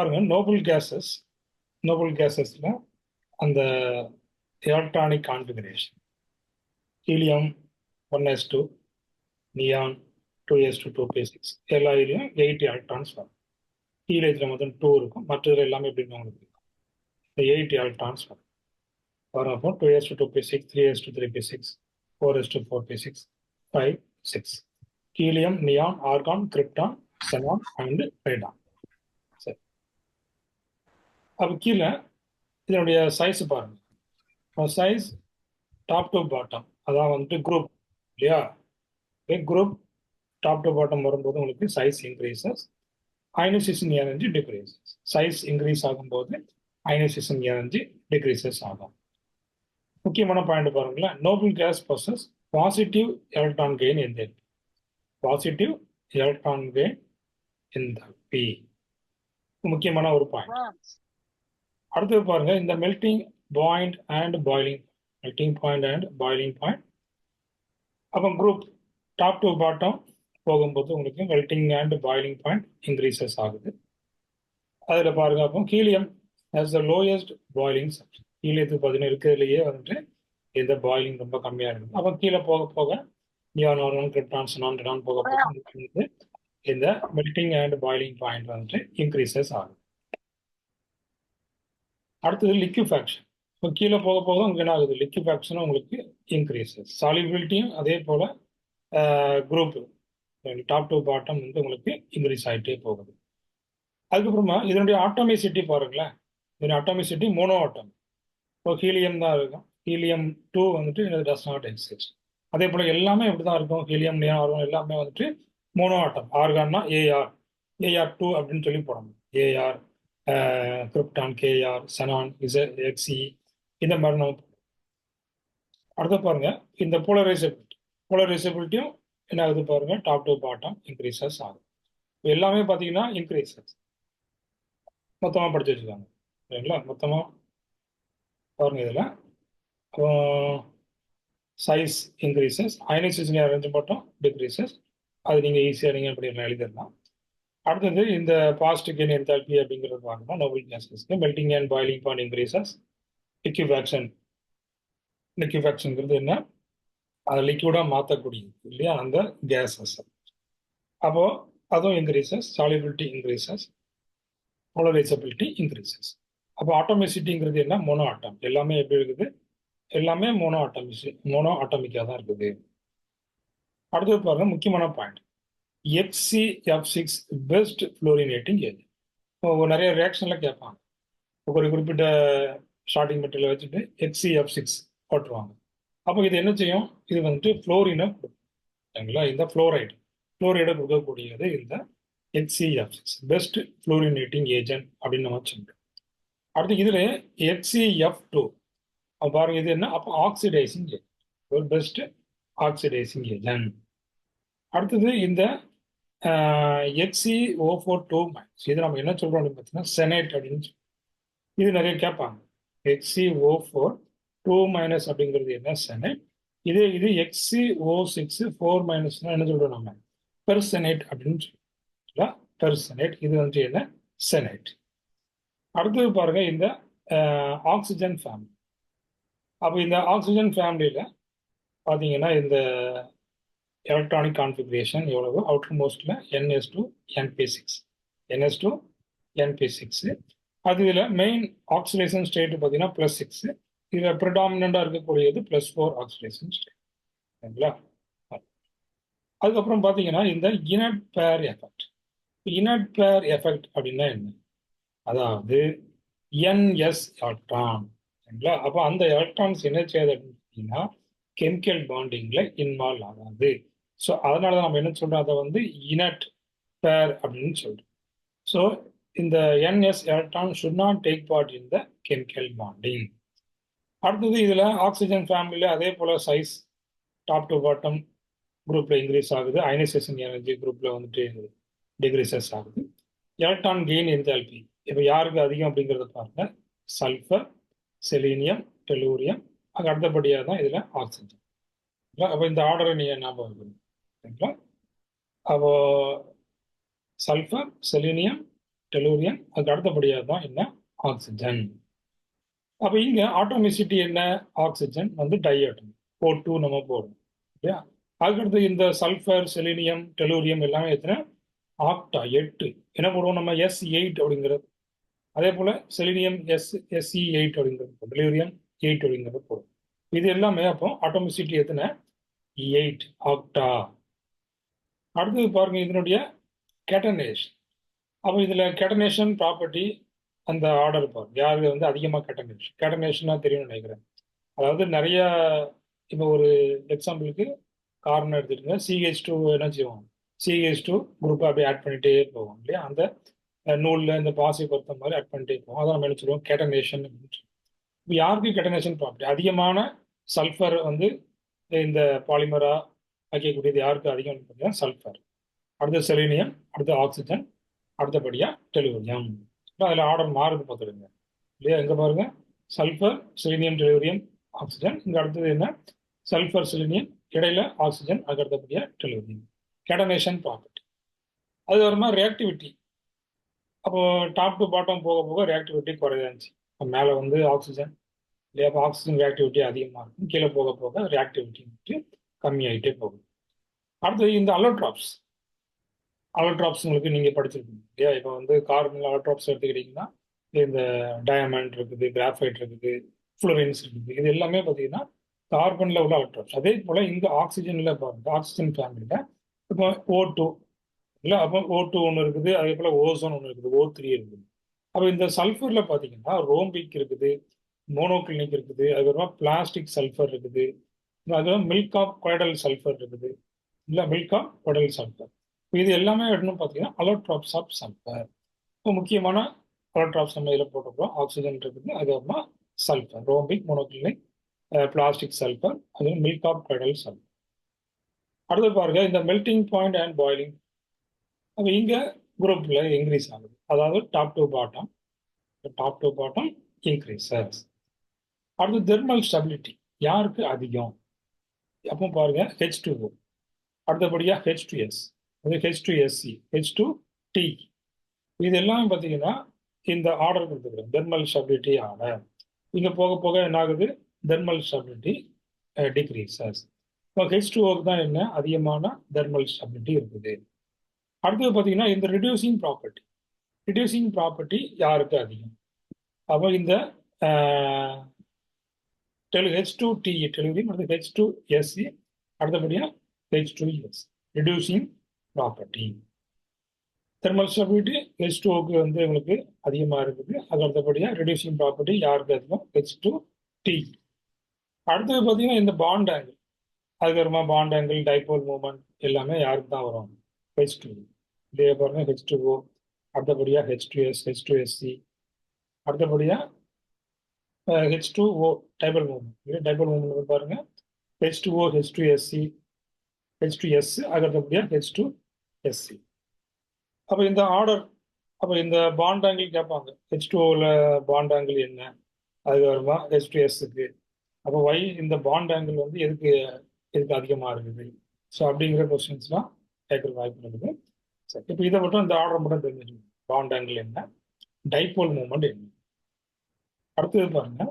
பாருங்க நோபல் கேசஸ்ல அந்த electronic configuration helium 1s2 neon 2s2 2p6 எல்லா இதுலையும் 8 எலக்ட்ரான்ஸ் வரும். ஹீலியத்தில் மொத்தம் 2 இருக்கும், மற்றதுல எல்லாமே எப்படின்னு உங்களுக்கு 8 எலக்ட்ரான்ஸ் வரும். வரப்போ 2s2 2p6 3s2 3p6 4s2 4p6 5 6 helium, neon, argon, krypton, xenon and Radon. சரி, அப்போ கீழே இதனுடைய சைஸ் பாருங்க. சைஸ் டாப் டு பாட்டம், அதான் வந்துட்டு குரூப் இல்லையா? குரூப் டாப் டு பாட்டம் வரும்போது உங்களுக்கு size increases, ionisation energy decreases. Size increase ஆகும்போது அயனைசேஷன் எனர்ஜி டிக்ரீசஸ் ஆகும். முக்கியமான பாயிண்ட் பாருங்களேன். Noble gas possess positive electron gain enthalpy. Positive electron gain enthalpy முக்கியமான ஒரு பாயிண்ட். அடுத்தது பாருங்க, இந்த melting point and boiling, melting point and boiling point. அப்போ குரூப் டாப் டு பாட்டம் போகும்போது உங்களுக்கு melting and boiling point increases ஆகுது. அதில் பாருங்க, அப்போ helium has the lowest boiling substance. ஹீலியத்துக்கு பார்த்தீங்கன்னா இருக்கிறதுலையே வந்துட்டு இந்த பாய்லிங் ரொம்ப கம்மியாக இருக்குது. அப்போ கீழே போக போக neon, argon, krypton, xenon, Radon போக போக இந்த மெல்டிங் அண்ட் பாய்லிங் பாயிண்ட் வந்துட்டு இன்க்ரீசஸ் ஆகுது. அடுத்தது லிக்யூஃபேக்ஷன். இப்போ கீழே போக போக உங்களுக்கு என்ன ஆகுது? லிக்யூஃபேக்ஷனும் உங்களுக்கு இன்க்ரீசஸ். சாலிபிலிட்டியும் அதே போல் குரூப் டாப் டு பாட்டம் வந்து உங்களுக்கு இன்க்ரீஸ் ஆகிட்டே போகுது. அதுக்கப்புறமா இதனுடைய ஆட்டோமிசிட்டி பாருங்களேன். இதனுடைய ஆட்டோமிசிட்டி மோனோ ஆட்டம். இப்போ ஹீலியம் தான் இருக்கும். ஹீலியம் 2 வந்துட்டு டஸ் நாட் எக்ஸிஸ்ட். அதே போல் எல்லாமே இப்படி தான் இருக்கும். ஹீலியம், நியான், ஆர்கான் எல்லாமே வந்துட்டு மோனோ ஆட்டம். ஆர்கான்னா AR2 அப்படின்னு சொல்லி போடணும். AR, krypton, KR, xenon, XE இந்த மாதிரி நம்ம. அடுத்த பாருங்க, இந்த போலரைசபிலிட்டியும் என்ன ஆகுது பாருங்க, டாப் டு பாட்டம் இன்க்ரீசஸ் ஆகுது. எல்லாமே பார்த்தீங்கன்னா இன்க்ரீசஸ். மொத்தமாக படிச்சு வச்சுக்காங்க சரிங்களா? மொத்தமாக பாருங்க, இதில் சைஸ் இன்க்ரீசஸ், அயனைசேஷன் எனர்ஜி மட்டும் டிக்ரீசஸ். அது நீங்கள் ஈஸியாக நீங்கள் அப்படி எழுதிடலாம். அடுத்தது இந்த பாசிட்டிவ் கெயின் என்தால்பி அப்படிங்கிறது பார்க்கணும். நோபல் கேஸஸ்க்கு melting and boiling point increases. லிக்யூஃபேக்ஷன்ங்கிறது என்ன? அதை லிக்யூடாக மாற்றக்கூடியது இல்லையா, அந்த கேஸஸ். அப்போ அதுவும் increases, solubility increases, polarisability increases. அப்போ ஆட்டோமிசிட்டிங்கிறது என்ன? Mono atom. எல்லாமே எப்படி இருக்குது? எல்லாமே மோனோ ஆட்டமிக்காக தான் இருக்குது. அடுத்தது பாருங்க, முக்கியமான பாயிண்ட் HCF6 பெஸ்ட் ஃப்ளோரினேட்டிங் ஏஜென்ட். நிறைய ரியாக்ஷன்ல கேட்பாங்க. ஒரு குறிப்பிட்ட ஸ்டார்டிங் மெட்டீரியல் வச்சுட்டு HCF6 போட்டுருவாங்க. அப்போ இது என்ன செய்யும்? இது வந்துட்டு ஃப்ளோரினை கொடுக்குங்களா, இந்த ஃப்ளோரைடை கொடுக்கக்கூடியது இந்த HCF6 பெஸ்ட் ஃப்ளோரினேட்டிங் ஏஜென்ட் அப்படின்னு நம்ம சொல்றோம். அடுத்து இதில் HCF2 பாருங்க, இது என்ன? அப்போ ஆக்சிடைசிங் ஏஜென்ட், ஒரு பெஸ்ட் ஆக்சிடைசிங் ஏஜென்ட். அடுத்தது இந்த HCO4 இது நம்ம என்ன சொல்றோம் அப்படின்னு பார்த்தீங்கன்னா செனேட் அப்படின்னு சொல்லி இது நிறைய கேட்பாங்க. HCO4 அப்படிங்கிறது என்ன? செனேட். இது HCO6 4 என்ன சொல்றோம் நம்ம? பெர்செனேட் அப்படின்னு சொல்லலாம். பெர்செனேட் இது வந்து என்ன? செனேட். அடுத்தது பாருங்க, இந்த ஆக்சிஜன் ஃபேமிலி. அப்போ இந்த ஆக்சிஜன் ஃபேமிலியில் பார்த்தீங்கன்னா இந்த எலக்ட்ரானிக் கான்ஃபிகரேஷன் எவ்வளவு? அவுட்டர் மோஸ்ட்ல NS2 NP6. அது இதில் மெயின் ஆக்சிடேஷன் ஸ்டேட் பார்த்தீங்கன்னா +6. இதில் ப்ரிடாமினண்டாக இருக்கக்கூடியது +4 ஆக்சிடேஷன் ஸ்டேட் சரிங்களா? அதுக்கப்புறம் பார்த்தீங்கன்னா இந்த இனட் பேர் எஃபெக்ட். இனட் பேர் எஃபெக்ட் அப்படின்னா என்ன? அதாவது NS எலக்ட்ரான் சரிங்களா? அப்போ அந்த எலக்ட்ரான்ஸ் என்ன செய்யாது அப்படின்னு பார்த்தீங்கன்னா கெமிக்கல் பாண்டிங்கில் இன்வால்வ் ஆகாது. ஸோ அதனால தான் நம்ம என்ன சொல்கிறோம்? அதை வந்து இனட் பேர் அப்படின்னு சொல்கிறோம். ஸோ இந்த NS electron should not take part in the chemical bonding. அடுத்தது இதில் ஆக்சிஜன் ஃபேமிலியில் அதே போல் சைஸ் டாப் டு பாட்டம் குரூப்பில் இன்க்ரீஸ் ஆகுது. அயனைசேஷன் எனர்ஜி குரூப்பில் வந்துட்டு டிக்ரீசஸ் ஆகுது. எலக்ட்ரான் கெயின் என்தால்பி இப்போ யாருக்கு அதிகம் அப்படிங்கிறத பாருங்க. சல்ஃபர், செலீனியம், டெலூரியம், அது அடுத்தபடியாக தான் இதில் ஆக்சிஜன். அப்போ இந்த ஆர்டரை நீங்கள் ஞாபகம் வைக்கணும் சரிங்களா? அப்போ சல்ஃபர், செலீனியம், டெலூரியன், அதுக்கு அடுத்தபடியாக தான் என்ன ஆக்சிஜன். அப்போ இங்கே ஆட்டோமிசிட்டி என்ன, ஆக்சிஜன் வந்து டைஆட்டம் O2 நம்ம போடுறோம் இல்லையா. அதுக்கடுத்து இந்த சல்ஃபர், செலினியம், டெலூரியம் எல்லாமே எத்தனை, ஆக்டா 8. என்ன போடுவோம் நம்ம, S8 அப்படிங்கிறது. அதே போல செலினியம் SE8 அப்படிங்கிறது, டெலூரியம் 8 அப்படிங்கிறது போடும். இது எல்லாமே அப்போ ஆட்டோமிசிட்டி எத்தனை, 8 ஆக்டா. அடுத்தது பாருங்க இதனுடைய கேட்டனேஷன். அப்போ இதில் கேட்டனேஷன் ப்ராப்பர்ட்டி அந்த ஆர்டர் பாருங்க, யாருக்கு வந்து அதிகமாக கேட்டனேஷனாக தெரியும்னு நினைக்கிறேன். அதாவது நிறைய, இப்போ ஒரு எக்ஸாம்பிளுக்கு கார்பன் எடுத்துட்டுங்க, CH2 என்ன செய்வோம், CH2 குரூப்பை அப்படியே ஆட் பண்ணிட்டே போவோம் இல்லையா. அந்த நூலில் இந்த பாசி பொறுத்த மாதிரி ஆட் பண்ணிட்டே போவோம். அதான் நம்ம என்ன சொல்லுவோம், கேட்டனேஷன். இப்போ யாருக்கு கேட்டனேஷன் ப்ராப்பர்ட்டி, அதிகமான சல்ஃபர் வந்து இந்த பாலிமரா வைக்கக்கூடியது யாருக்கு அதிகம் பார்த்தீங்கன்னா சல்ஃபர், அடுத்த செலினியம், அடுத்த ஆக்சிஜன், அடுத்தபடியாக டெலூரியம். அதில் ஆர்டர் மாறுது பார்த்துடுங்க இல்லையா. எங்கே பாருங்க, சல்ஃபர், செலினியம், டெலூரியம், ஆக்சிஜன். இங்கே அடுத்தது என்ன, சல்ஃபர், செலினியம், இடையில ஆக்சிஜன், அதுக்கு அடுத்தபடியாக டெலூரியம். Catenation property. அது வருமா ரியாக்டிவிட்டி. அப்போ டாப் டு பாட்டம் போக போக ரியாக்டிவிட்டி குறையாச்சு. மேலே வந்து ஆக்சிஜன் இல்லையா, அப்போ ஆக்சிஜன் ரியாக்டிவிட்டி அதிகமாக இருக்கும், கீழே போக போக ரியாக்டிவிட்டி கம்மியாயிட்டே போகும். அடுத்தது இந்த அலோட்ராப்ஸ். அலோட்ராப்ஸ் உங்களுக்கு நீங்கள் படிச்சிருக்கீங்க இல்லையா. இப்போ வந்து கார்பன் அலோட்ராப்ஸ் எடுத்துக்கிட்டிங்கன்னா இந்த டயமண்ட் இருக்குது, கிராஃபைட் இருக்குது, ஃப்ளோரின்ஸ் இருக்குது. இது எல்லாமே பார்த்தீங்கன்னா கார்பனில் உள்ள அலோட்ராப்ஸ். அதே போல் இந்த ஆக்சிஜனில் பாருங்க, ஆக்சிஜன் ஃபேமிலியில் இப்போ O2 இல்லை, அப்போ O2 ஒன்று இருக்குது, அதே போல் ஓசோன் ஒன்று இருக்குது, O3 இருக்குது. அப்போ இந்த சல்ஃபரில் பார்த்தீங்கன்னா ரோம்பிக் இருக்குது, மோனோக்ளினிக் இருக்குது, அதுக்கப்புறமா பிளாஸ்டிக் சல்ஃபர் இருக்குது, அதுக்கப்புறம் மில்க் ஆஃப் கொய்டல் சல்ஃபர் இருக்குது இல்லை, மில்க் ஆஃப் கொய்டல் சல்ஃபர். இது எல்லாமே எடுக்கணும் பார்த்தீங்கன்னா அலோட்ராப்ஸ் ஆஃப் சல்ஃபர். இப்போ முக்கியமான அலோட்ராப்ஸ் நம்ம இதில் போட்டிருக்கோம். ஆக்சிஜன் இருக்குது, அதுக்கப்புறமா sulphur, rhombic, monoclinic, plastic sulphur, அது மில்க் ஆஃப் கொய்டல் சல்ஃபர். அடுத்து பாருங்க இந்த மெல்டிங் பாயிண்ட் அண்ட் பாயிலிங். அப்போ இங்கே குரூப்பில் இன்க்ரீஸ் ஆகுது, அதாவது டாப் டு பாட்டம் இன்க்ரீசஸ். அடுத்து தெர்மல் ஸ்டெபிலிட்டி யாருக்கு அதிகம், அப்போ பாருங்க H2O, அடுத்தபடியாக H2S, அது H2SC, H2T. இது எல்லாமே பார்த்தீங்கன்னா இந்த ஆர்டர் கொடுத்துருக்கோம், தெர்மல் ஸ்டெபிலிட்டி ஆர்டர். இங்கே போக போக என்ன ஆகுது, தெர்மல் ஸ்டெபிலிட்டி டிக்ரீசஸ். இப்போ H2Oக்கு தான் என்ன அதிகமான தெர்மல் ஸ்டெபிலிட்டி இருக்குது. அடுத்தது பார்த்தீங்கன்னா இந்த ரிடியூசிங் ப்ராப்பர்ட்டி யாருக்கு அதிகம், அப்போ இந்த H2TE டெலிவரி, அடுத்து H2SC, அடுத்தபடியாக H2S, reducing property. Thermal stability H2Oக்கு வந்து உங்களுக்கு அதிகமாக இருக்குது, அது அடுத்தபடியாக ரிடியூசிங் ப்ராப்பர்ட்டி யாருக்கு அதிகம், H2T. அடுத்தது பார்த்தீங்கன்னா இந்த பாண்ட் ஆங்கிள், அதுக்கப்புறமா பாண்ட் ஆங்கிள், டைபோல் மூமெண்ட் எல்லாமே யாருக்கு தான் வரும், H2. இதே பாருங்க H2O, அடுத்தபடியாக H2S, H2SC, அடுத்தபடியாக H2O டைபோல் மூமெண்ட் பாருங்க, H2O, H2SC, H2S, அடுத்தபடியாக H2SC. அப்போ இந்த ஆர்டர், அப்போ இந்த பாண்ட் ஆங்கிள் கேட்பாங்க, H2Oவில் பாண்ட் ஆங்கிள் என்ன, அதுக்கப்புறமா H2Sக்கு, அப்போ இந்த பாண்ட் ஆங்கிள் வந்து எதுக்கு அதிகமாக இருக்குது, ஸோ அப்படிங்கிற கொஸ்டின்ஸ்லாம் கேட்குற வாய்ப்பு இருக்குது. சரி, இப்போ இதை மட்டும் இந்த ஆர்டர் மட்டும் தெரிஞ்சுக்கணும், பாண்ட் ஆங்கிள் என்ன, டைபோல் மூமெண்ட் என்ன. அடுத்தது பாருங்க